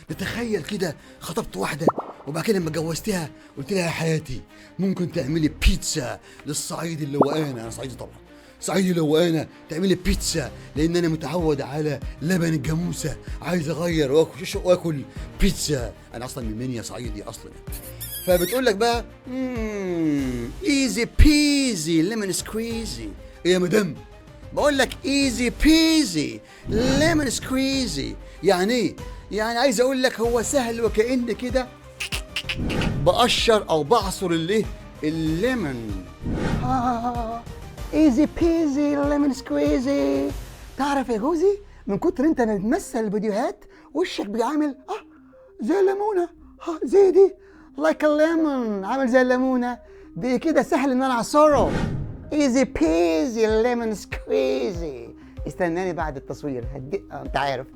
تتخيل كده خطبت واحدة وبعد كده لما اتجوزتها قلت لها يا حياتي ممكن تعملي بيتزا للصعيدي اللي هو انا صعيدي طبعا، صعيدي اللي هو انا تعملي بيتزا لان انا متعود على لبن الجاموسه، عايز اغير واكل بيتزا. انا اصلا من منيا صعيدي اصلا. فبتقول لك بقى ايزي بيزي ليمون سكويزي. ايه يا مدام؟ بقول لك ايزي بيزي ليمون سكويزي. يعني ايه؟ يعني عايز اقول لك هو سهل وكأن كده بقشر او بعصر الليمون. ايزي بيزي ليمون سكويزي. تعرف يا جوزي من كتر انت بتمثل الفيديوهات وشك بيعمل زي الليمونه، زي دي لايك الليمون، عامل زي الليمونه دي كده، سهل ان انا اعصره. ايزي بيزي ليمون سكويزي. استناني بعد التصوير انت عارف.